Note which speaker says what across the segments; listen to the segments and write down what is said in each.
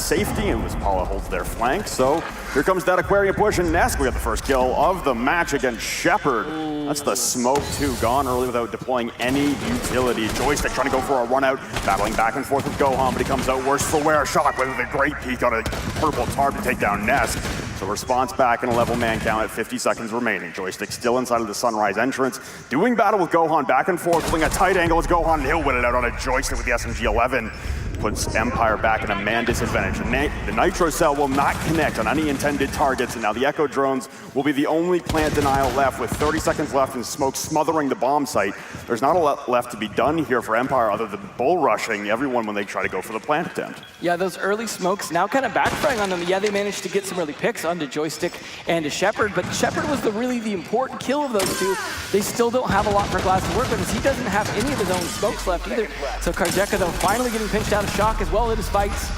Speaker 1: safety, and Paula holds their flank. So here comes that Aquarium push, and Nesk, we got the first kill of the match against Shepard. That's the smoke too, gone early without deploying any utility. Joystick trying to go for a run out, battling back and forth with Gohan, but he comes out worse for wear. Shockwave with a great peek on a purple tarp to take down Nesk. So response back in a level man count at 50 seconds remaining. Joystick still inside of the Sunrise entrance, doing battle with Gohan back and forth, pulling a tight angle as Gohan, and he'll win it out on a Joystick with the SMG-11. Puts Empire back in a man disadvantage. The Nitro Cell will not connect on any intended targets, and now the Echo drones will be the only plant denial left with 30 seconds left and smoke smothering the bomb site. There's not a lot left to be done here for Empire other than bull rushing everyone when they try to go for the plant attempt.
Speaker 2: Yeah, those early smokes now kind of backfiring on them. Yeah, they managed to get some early picks onto Joystick and to Shepard, but Shepard was really the important kill of those two. They still don't have a lot for Glass to work with, as he doesn't have any of his own smokes left either. So Karzeka, though, finally getting pinched out of shock as well in his fights.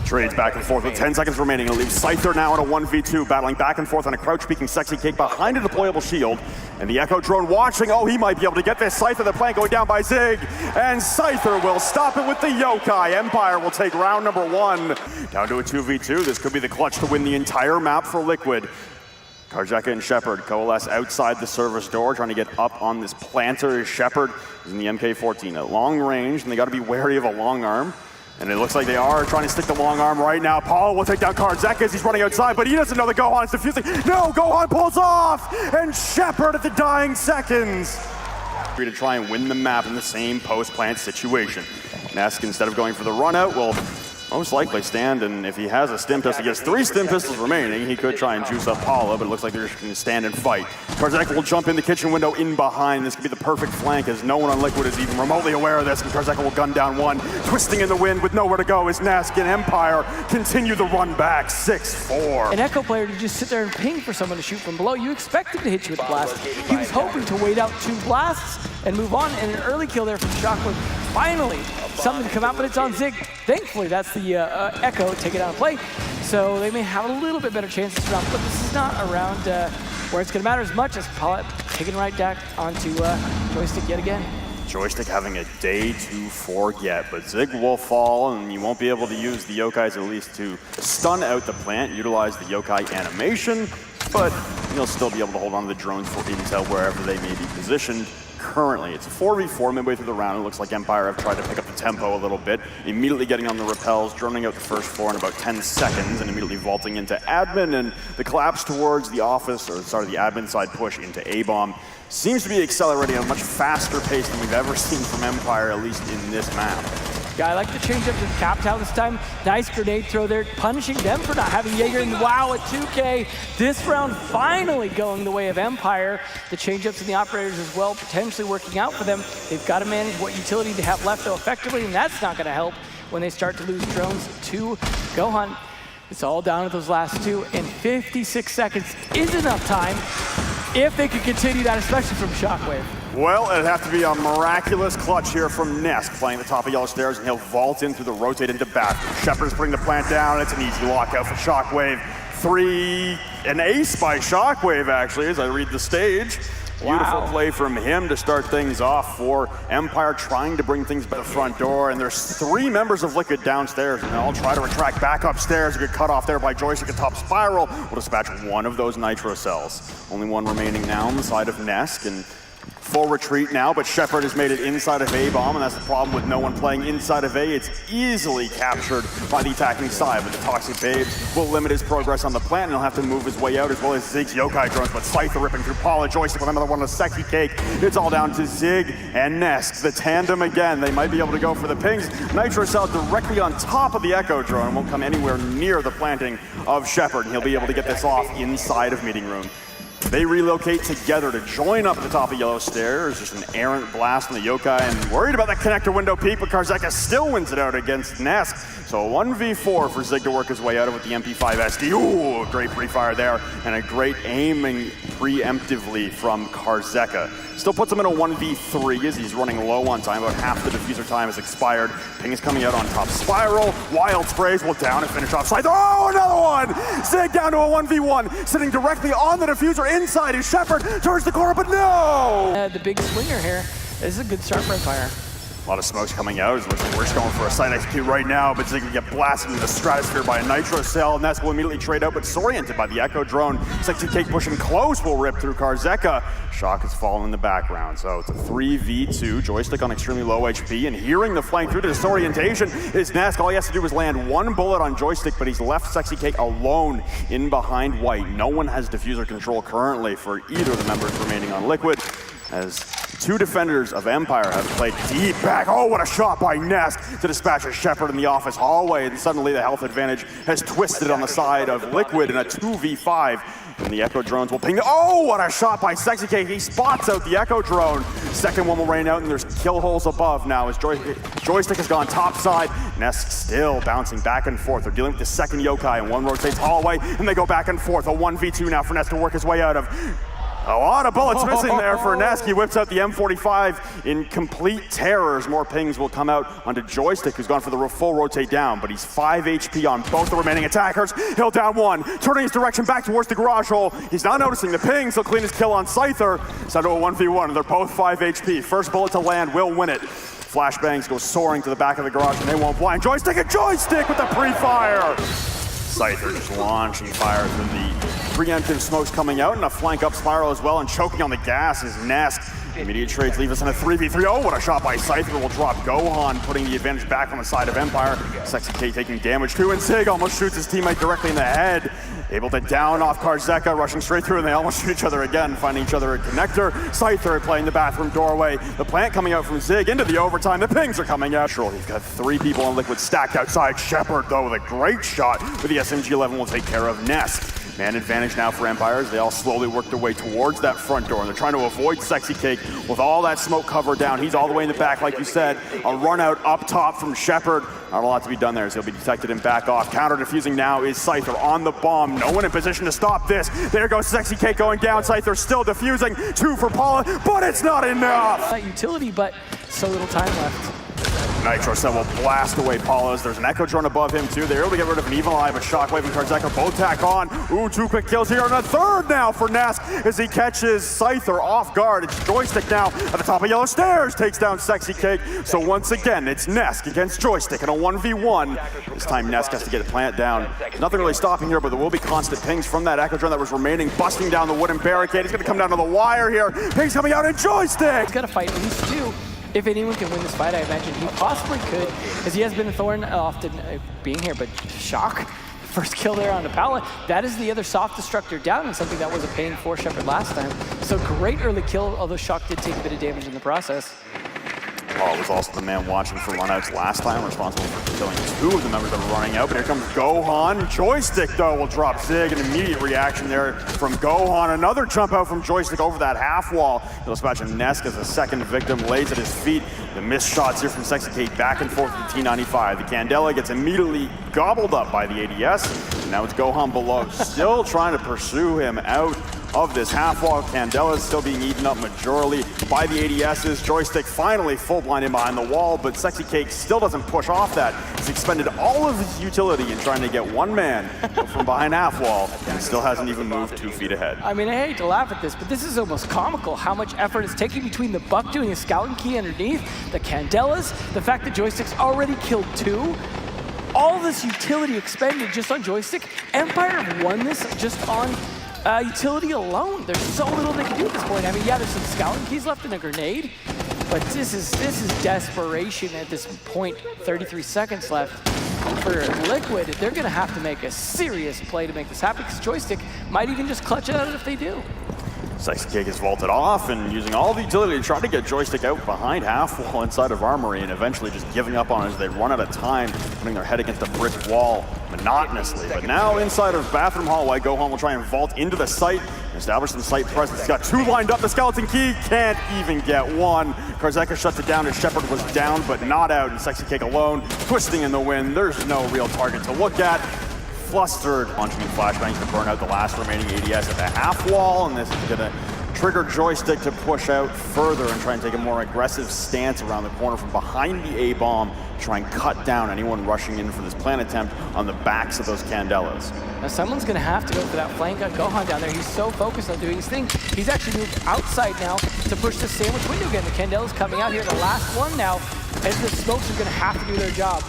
Speaker 1: Trades back and forth with 10 seconds remaining. It'll leave Scyther now in a 1v2, battling back and forth on a crouch-peeking Sexy Cake behind a deployable shield. And the Echo drone watching, oh, he might be able to get this. Scyther, the plant going down by Zig, and Scyther will stop it with the Yokai. Empire will take round number 1. Down to a 2v2. This could be the clutch to win the entire map for Liquid. Karzeka and Shepard coalesce outside the service door, trying to get up on this planter. Shepard is in the MK14 at long range, and they got to be wary of a long arm. And it looks like they are trying to stick the long arm right now. Paul will take down Karzeka as he's running outside, but he doesn't know that Gohan is defusing. No, Gohan pulls off! And Shepard at the dying seconds. To try and win the map in the same post-plant situation. Nesk, instead of going for the run out, will most likely stand, and if he has a stim pistol, he has 3 stim pistols remaining. He could try and juice up Paula, but it looks like they're just going to stand and fight. Karzeka will jump in the kitchen window in behind. This could be the perfect flank, as no one on Liquid is even remotely aware of this, and Karzeka will gun down one. Twisting in the wind with nowhere to go is Nesk, and Empire continue the run back, 6-4.
Speaker 2: An Echo player to just sit there and ping for someone to shoot from below. You expect him to hit you with a blast. He was hoping to wait out 2 blasts and move on, and an early kill there from Shockwave. Finally, something to come out, but it's on Zig. Thankfully, that's the Echo taking out of play, so they may have a little bit better chance this round, but this is not a round where it's going to matter as much as Paula taking right back onto Joystick yet again.
Speaker 1: Joystick having a day to forget, but Zig will fall, and you won't be able to use the Yokais at least to stun out the plant, utilize the Yokai animation, but you'll still be able to hold on to the drones for intel wherever they may be positioned. Currently, it's a 4v4 midway through the round. It looks like Empire have tried to pick up the tempo a little bit, immediately getting on the repels, droning out the first 4 in about 10 seconds, and immediately vaulting into admin, and the collapse towards the office, or sorry, the admin side push into A-bomb seems to be accelerating at a much faster pace than we've ever seen from Empire, at least in this map.
Speaker 2: Yeah, I like the change up to Captal this time. Nice grenade throw there, punishing them for not having Jaeger. And wow, at 2K, this round finally going the way of Empire. The change-ups and the operators as well, potentially working out for them. They've got to manage what utility they have left, though, effectively, and that's not going to help when they start to lose drones to Gohan. It's all down to those last 2, and 56 seconds is enough time if they could continue that, especially from Shockwave.
Speaker 1: Well, it'd have to be a miraculous clutch here from Nesk, playing the top of yellow stairs, and he'll vault in through the rotate into bathroom. Shepard's putting the plant down. It's an easy lockout for Shockwave. 3, an ace by Shockwave, actually, as I read the stage. Beautiful play from him to start things off for Empire, trying to bring things by the front door, and there's 3 members of Liquid downstairs, and they'll try to retract back upstairs. Get cut off there by Joystick at top spiral. We'll dispatch 1 of those Nitro cells. Only 1 remaining now on the side of Nesk, and full retreat now, but Shepard has made it inside of A-bomb, and that's the problem with no one playing inside of A. It's easily captured by the attacking side, but the Toxic Babes will limit his progress on the plant, and he'll have to move his way out, as well as Zig's Yokai drones, but Scyther ripping through Paula. Joystick with another one of the Sexy Cake. It's all down to Zig and Nesk. The tandem again. They might be able to go for the pings. Nitro Cell directly on top of the Echo drone, won't come anywhere near the planting of Shepard, and he'll be able to get this off inside of meeting room. They relocate together to join up the top of yellow stairs. Just an errant blast from the Yokai, and worried about that connector window peak, but Karzeka still wins it out against Nesk. So a 1v4 for Zig to work his way out of with the MP5 SD. Ooh, a great pre-fire there, and a great aiming preemptively from Karzeka. Still puts him in a 1v3 as he's running low on time. About half the diffuser time has expired. Ping is coming out on top spiral. Wild sprays will down and finish off side. Oh, another one! Zig down to a 1v1, sitting directly on the diffuser. Inside is Shepard, turns the corner, but no!
Speaker 2: The big swinger here. This is a good start for Empire.
Speaker 1: A lot of smokes coming out. It looks like we're just going for a side execute right now, but Zig will get blasted into the stratosphere by a Nitro cell. Ness will immediately trade out, but disoriented by the Echo drone. Sexy Cake pushing close will rip through Karzeka. Shock is falling in the background, so it's a 3v2. Joystick on extremely low HP, and hearing the flank through the disorientation is Nesk. All he has to do is land one bullet on Joystick, but he's left Sexy Cake alone in behind White. No one has diffuser control currently for either of the members remaining on Liquid, as two defenders of Empire have played deep back. Oh, what a shot by Nesk to dispatch a Shepard in the office hallway, and suddenly the health advantage has twisted on the side of Liquid in a 2v5. And the Echo drones will ping. Oh, what a shot by Sexy Cake. He spots out the Echo drone. Second one will rain out, and there's kill holes above now as Joystick has gone topside. Nesk still bouncing back and forth. They're dealing with the second Yokai, and one rotates hallway, and they go back and forth. A 1v2 now for Nesk to work his way out of. A lot of bullets missing there for Nesk. He whips out the M45 in complete terrors. More pings will come out onto Joystick, who's gone for the full rotate down, but he's 5 HP on both the remaining attackers. He'll down one, turning his direction back towards the garage hole. He's not noticing the pings. He'll clean his kill on Scyther. Set to a 1v1, and they're both 5 HP. First bullet to land will win it. Flashbangs go soaring to the back of the garage, and they won't blind Joystick, and Joystick with the pre-fire. Scyther just launching fire through the preemptive smokes coming out, and a flank up spiral as well, and choking on the gas is Nesk. Immediate trades leave us in a 3v3. Oh, what a shot by Scyther will drop Gohan, putting the advantage back on the side of Empire. Sexy K taking damage too, and Sig almost shoots his teammate directly in the head. Able to down off Karzeka, rushing straight through, and they almost shoot each other again, finding each other at connector. Scyther playing the bathroom doorway. The plant coming out from Zig into the overtime. The pings are coming out. He's got 3 people on Liquid stacked outside. Shepard, though, with a great shot with the SMG-11 will take care of Nesk. Man advantage now for Empires. They all slowly work their way towards that front door, and they're trying to avoid Sexy Cake with all that smoke cover down. He's all the way in the back, like you said. A run out up top from Shepard. Not a lot to be done there, so he'll be detected and back off. Counter defusing now is Scyther on the bomb. No one in position to stop this. There goes Sexy Cake going down. Scyther still defusing. 2 for Paula, but it's not enough.
Speaker 2: That utility, but so little time left.
Speaker 1: Nitro cell will blast away Paula's. There's an Echo drone above him too. They're able to get rid of an Evil Eye, but Shockwave and Karzeka both tack on. Ooh, 2 quick kills here, and a third now for Nesk as he catches Scyther off guard. It's Joystick now at the top of Yellow Stairs, takes down Sexy Cake. So once again, it's Nesk against Joystick in a 1v1. This time Nesk has to get a plant down. Nothing really stopping here, but there will be constant pings from that Echo drone that was remaining, busting down the wooden barricade. He's gonna come down to the wire here. Pings coming out, and Joystick!
Speaker 2: He's gotta fight at least 2. If anyone can win this fight, I imagine he possibly could, as he has been a thorn often being here, but Shock, first kill there on the pallet. That is the other soft destructor down, and something that was a pain for Shepard last time. So great early kill, although Shock did take a bit of damage in the process.
Speaker 1: Paul was also the man watching for runouts last time, responsible for killing 2 of the members that were running out. But here comes Gohan. Joystick, though, will drop Zig. An immediate reaction there from Gohan. Another jump out from Joystick over that half wall. He'll dispatch a Nesk as a second victim lays at his feet. The missed shots here from Sexy Cake back and forth with the T95. The Candela gets immediately gobbled up by the ADS. And now it's Gohan below, still trying to pursue him out of this half wall. Candela is still being eaten up majorly by the ADSs. Joystick finally full blinded behind the wall, but Sexy Cake still doesn't push off that. He's expended all of his utility in trying to get one man from behind half wall, and still hasn't even moved 2 feet ahead.
Speaker 2: I mean, I hate to laugh at this, but this is almost comical how much effort is taken between the Buck doing a scouting key underneath, the Candelas, the fact that Joystick's already killed 2. All this utility expended just on Joystick. Empire have won this just on utility alone. There's so little they can do at this point. I mean, yeah, there's some scouting keys left and a grenade, but this is desperation at this point. 33 seconds left for Liquid. They're gonna have to make a serious play to make this happen, because Joystick might even just clutch it out if they do.
Speaker 1: Sexy Cake is vaulted off and using all the utility to try to get Joystick out behind half wall inside of Armory, and eventually just giving up on it as they run out of time, putting their head against a brick wall monotonously. But now inside of bathroom hallway, Gohan will try and vault into the site and establish some site presence. He's got 2 lined up. The skeleton key can't even get 1. Karzeka shuts it down as Shepard was down but not out, and Sexy Cake alone, twisting in the wind. There's no real target to look at. Flustered, launching flashbangs to burn out the last remaining ADS at the half wall, and this is gonna trigger Joystick to push out further and try and take a more aggressive stance around the corner from behind the A-bomb, try and cut down anyone rushing in for this plant attempt on the backs of those Candelas.
Speaker 2: Now someone's gonna have to go for that flank on Gohan down there. He's so focused on doing his thing. He's actually moved outside now to push the sandwich window again. The Candela's coming out here, the last one now. And the smokes are going to have to do their job.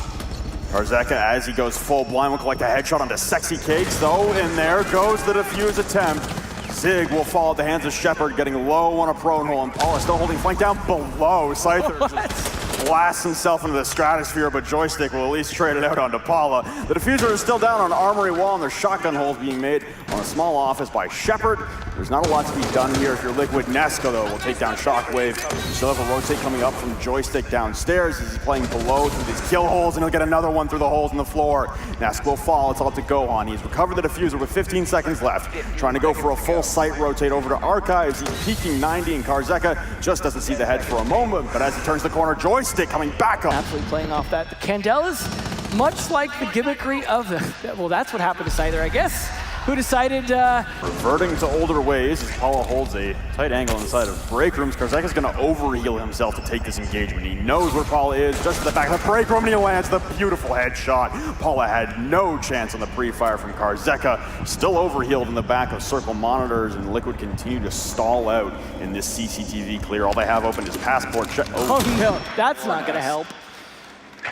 Speaker 1: Karzeka, as he goes full blind, will collect a headshot onto Sexy Cakes, though, and there goes the defuse attempt. Zig will fall at the hands of Shepard, getting low on a prone hole, and Paula still holding flank down below. Scyther just blasts himself into the stratosphere, but Joystick will at least trade it out onto Paula. The diffuser is still down on Armory Wall, and there's shotgun holes being made on a small office by Shepard. There's not a lot to be done here if you're Liquid. Nesca, though, will take down Shockwave. You still have a rotate coming up from Joystick downstairs as he's playing below through these kill holes, and he'll get another one through the holes in the floor. Nesca will fall. It's all up to Gohan. He's recovered the diffuser with 15 seconds left, trying to go for a full sight rotate over to Archives. He's peeking 90, and Karzeka just doesn't see the head for a moment, but as he turns the corner, Joystick coming back up.
Speaker 2: Absolutely playing off that. The Candelas, much like the gimmickry of the, well, that's what happened to Scyther, I guess, who decided...
Speaker 1: Reverting to older ways as Paula holds a tight angle inside of break rooms. Karzeka's going to overheal himself to take this engagement. He knows where Paula is, just at the back of the break room, and he lands the beautiful headshot. Paula had no chance on the pre-fire from Karzeka. Still overhealed in the back of circle monitors, and Liquid continue to stall out in this CCTV clear. All they have open is passport check.
Speaker 2: Oh no, that's not going to help.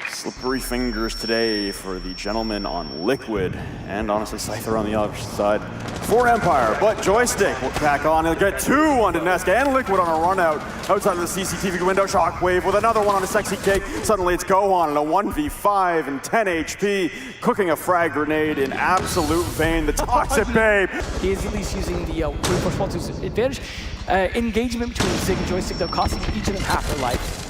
Speaker 1: Slippery fingers today for the gentleman on Liquid, and honestly Scyther on the other side for Empire, but Joystick will tack on. He'll get 2 onto Nesca and Liquid on a run out outside of the CCTV window. Shockwave with another one on a Sexy Cake. Suddenly it's Gohan in a 1v5 and 10 HP, cooking a frag grenade in absolute vain. The Toxic Babe.
Speaker 2: He is at least using the push wall to his advantage. Engagement between Zig and Joystick, though, costing each of them half their life.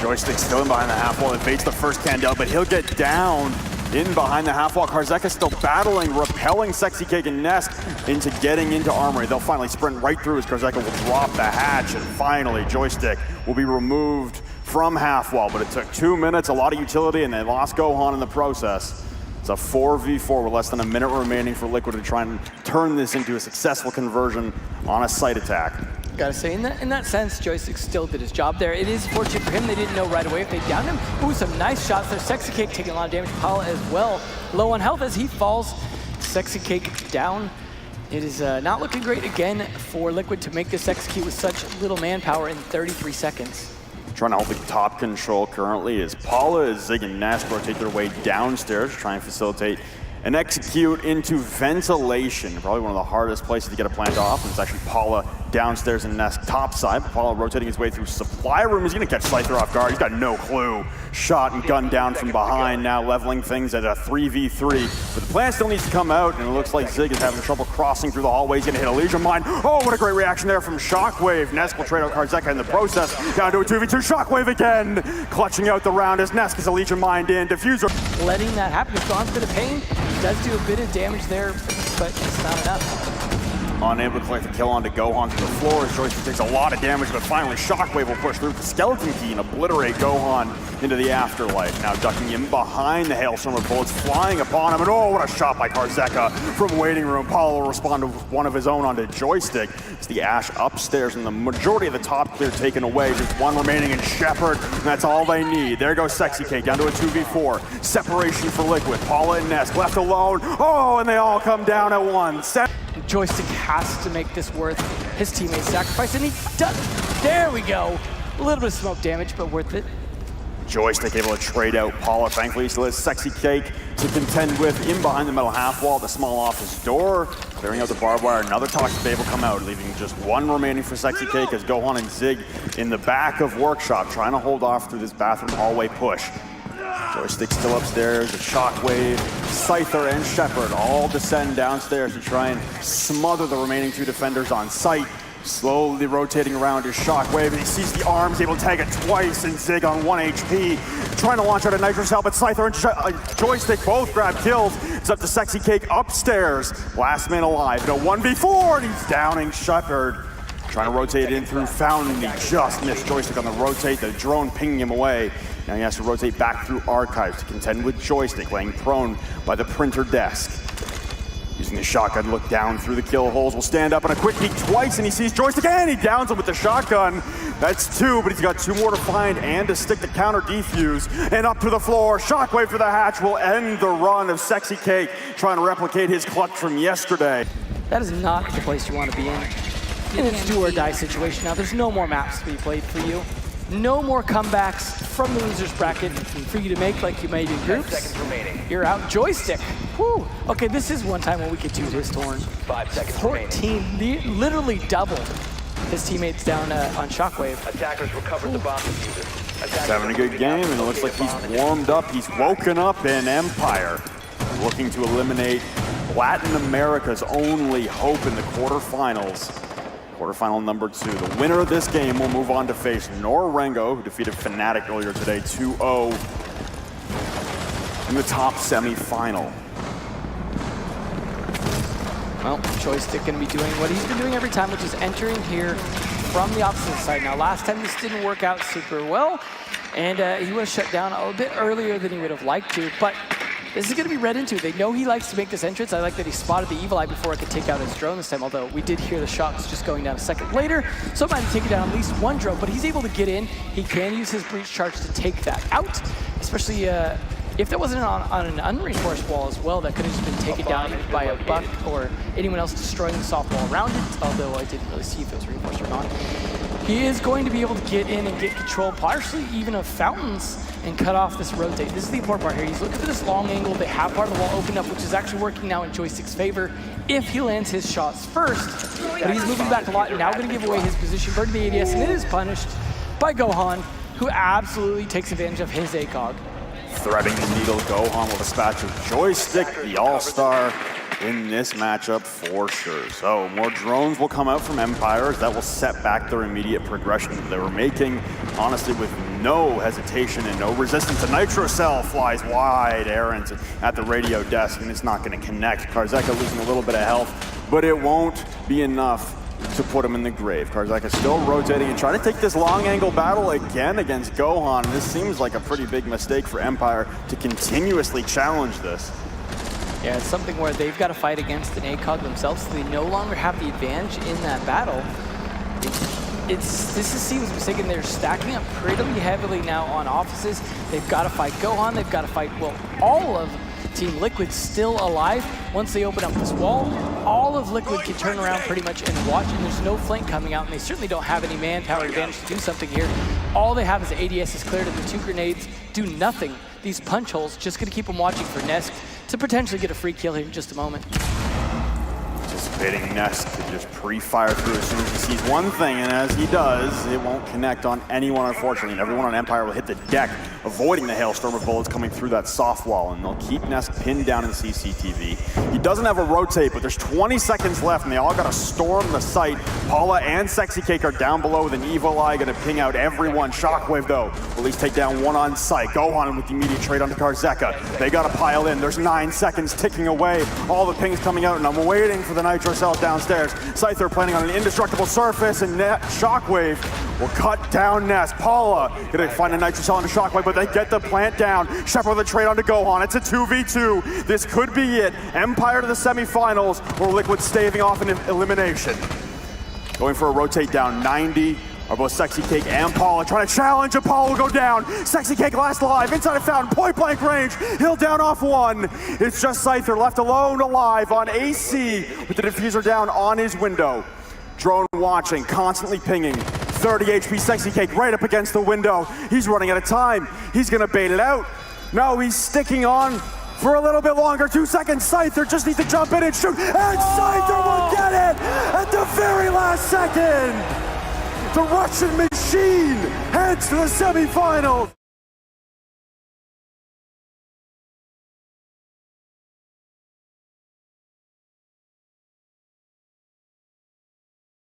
Speaker 1: Joystick still in behind the half wall. It baits the first Candela, but he'll get down in behind the half wall. Karzeka still battling, repelling Sexy Cake and Nest into getting into Armory. They'll finally sprint right through as Karzeka will drop the hatch, and finally Joystick will be removed from half wall. But it took 2 minutes, a lot of utility, and they lost Gohan in the process. It's a 4v4 with less than a minute remaining for Liquid to try and turn this into a successful conversion on a site attack.
Speaker 2: Gotta say, in that sense, Joystick still did his job there. It is fortunate for him they didn't know right away if they downed him. Ooh, some nice shots there. Sexy Cake taking a lot of damage. Paula as well, low on health as he falls. Sexy Cake down. It is not looking great again for Liquid to make this execute with such little manpower in 33 seconds.
Speaker 1: Trying to hold the top control currently as Paula, Zig, and Nest rotate their way downstairs, trying to facilitate and execute into ventilation. Probably one of the hardest places to get a plant off, and it's actually Paula downstairs and Nest topside. Paula rotating his way through supply room. He's gonna catch Scyther off guard. He's got no clue. Shot and gunned down from behind, now leveling things at a 3v3. But the plant still needs to come out, and it looks like Zig is having trouble crossing through the hallway. He's gonna hit a Legion Mine. Oh, what a great reaction there from Shockwave. Nest will trade out Karzeka in the process. Down to a 2v2, Shockwave again. Clutching out the round as Nest gets a Legion Mined in. Diffuser.
Speaker 2: Letting that happen. It's gone for the pain. Does do a bit of damage there, but it's not enough.
Speaker 1: Unable to collect the kill onto Gohan through the floor as Joystick takes a lot of damage, but finally Shockwave will push through the Skeleton Key and obliterate Gohan into the afterlife. Now ducking him behind the hailstorm of bullets flying upon him, and oh, what a shot by Karzeka from waiting room. Paul will respond to one of his own onto Joystick. It's the Ash upstairs, and the majority of the top clear taken away. Just one remaining in Shepard, and that's all they need. There goes Sexy Cake down to a 2v4. Separation for Liquid. Paula and Nest left alone. Oh, and they all come down at once.
Speaker 2: Joystick has to make this worth his teammates' sacrifice, and he does. There we go. A little bit of smoke damage, but worth it.
Speaker 1: Joystick able to trade out Paula. Thankfully, he still has Sexy Cake to contend with in behind the metal half wall, the small office door. Clearing out the barbed wire, another Toxic Babe will come out, leaving just one remaining for Sexy Cake as Gohan and Zig in the back of Workshop, trying to hold off through this bathroom hallway push. Joystick still upstairs, a Shockwave, Scyther, and Shepard all descend downstairs to try and smother the remaining 2 defenders on site. Slowly rotating around his Shockwave, and he sees the arms, able to tag it twice, and Zig on 1 HP. Trying to launch out a Nitro Cell, but Scyther and Joystick both grab kills. It's up to Sexy Cake upstairs. Last man alive in a 1v4, and he's downing Shepard. Trying to rotate in through Fountain, he just missed Joystick on the rotate, the drone pinging him away. Now he has to rotate back through Archives to contend with Joystick, laying prone by the printer desk. Using the shotgun, look down through the kill holes, will stand up on a quick peek twice, and he sees Joystick, and he downs him with the shotgun. That's 2, but he's got 2 more to find and to stick the counter defuse. And up to the floor, Shockwave for the hatch will end the run of Sexy Cake, trying to replicate his clutch from yesterday.
Speaker 2: That is not the place you want to be in. And it's do or die situation now. There's no more maps to be played for you. No more comebacks from the losers bracket for you to make like you made in groups.
Speaker 3: 10 seconds remaining.
Speaker 2: You're out. Joystick. Whew. Okay, this is one time when we could do this, Torn.
Speaker 3: 5 seconds remaining.
Speaker 2: 14, literally doubled his teammates down on Shockwave.
Speaker 3: Attackers recovered the bomb diffuser.
Speaker 1: He's having a good game, and it looks like he's warmed up. He's woken up in Empire, looking to eliminate Latin America's only hope in the quarterfinals. Quarterfinal number 2. The winner of this game will move on to face Norengo, who defeated Fnatic earlier today 2-0 in the top semi-final.
Speaker 2: Well, Joystick going to be doing what he's been doing every time, which is entering here from the opposite side. Now, last time this didn't work out super well, and he was shut down a bit earlier than he would have liked to, but this is going to be read into. They know he likes to make this entrance. I like that he spotted the Evil Eye before it could take out his drone this time, although we did hear the shots just going down a second later. So it might have taken down at least one drone, but he's able to get in. He can use his breach charge to take that out, especially if that wasn't on an unreinforced wall as well, that could have just been taken down by a buck or anyone else destroying the soft wall around it, although I didn't really see if it was reinforced or not. He is going to be able to get in and get control, partially even of fountains, and cut off this rotate. This is the important part here. He's looking for this long angle. They have part of the wall opened up, which is actually working now in Joystick's favor if he lands his shots first. But he's moving back a lot, and now going to give away his position. Burning the ADS, and it is punished by Gohan, who absolutely takes advantage of his ACOG.
Speaker 1: Threading the needle, Gohan will dispatch of Joystick, the all-star in this matchup for sure. So more drones will come out from Empire. That will set back their immediate progression that they were making, honestly, with no hesitation and no resistance. A Nitro Cell flies wide errant at the radio desk, and it's not going to connect. Karzeka losing a little bit of health, but it won't be enough to put him in the grave. Karzeka still rotating and trying to take this long angle battle again against Gohan. This seems like a pretty big mistake for Empire to continuously challenge this.
Speaker 2: Yeah, it's something where they've got to fight against an ACOG themselves, so they no longer have the advantage in that battle. This seems mistaken. They're stacking up pretty heavily now on offices. They've got to fight Gohan. They've got to fight, well, all of Team Liquid still alive. Once they open up this wall, all of Liquid can turn around pretty much and watch, and there's no flank coming out, and they certainly don't have any manpower advantage to do something here. All they have is the ADS is cleared, and the 2 grenades do nothing. These punch holes just going to keep them watching for Nesk to potentially get a free kill here in just a moment.
Speaker 1: Anticipating Nesk to just pre-fire through as soon as he sees one thing, and as he does, it won't connect on anyone, unfortunately, and everyone on Empire will hit the deck, avoiding the hailstorm of bullets coming through that soft wall, and they'll keep Nesk pinned down in CCTV. He doesn't have a rotate, but there's 20 seconds left, and they all got to storm the site. Paula and Sexy Cake are down below with an Evil Eye, going to ping out everyone. Shockwave, though, will at least take down one on site. Gohan with the immediate trade onto Karzeka. They got to pile in. There's 9 seconds ticking away. All the pings coming out, and I'm waiting for the Nitro Cell downstairs. Scyther planning on an indestructible surface, and Shockwave will cut down Ness. Paula gonna find a Nitro Cell into Shockwave, but they get the plant down. Shepard with a trade onto Gohan. It's a 2v2. This could be it. Empire to the semifinals, or Liquid staving off an elimination. Going for a rotate down 90. Are both Sexy Cake and Paula trying to challenge. Apollo will go down. Sexy Cake last alive inside a fountain, point blank range. He'll down off one. It's just Scyther left alone alive on AC with the diffuser down on his window. Drone watching, constantly pinging. 30 HP Sexy Cake right up against the window. He's running out of time. He's gonna bait it out. No, he's sticking on for a little bit longer. 2 seconds. Scyther just needs to jump in and shoot. And Scyther will get it at the very last second. The Russian machine heads to the semifinals.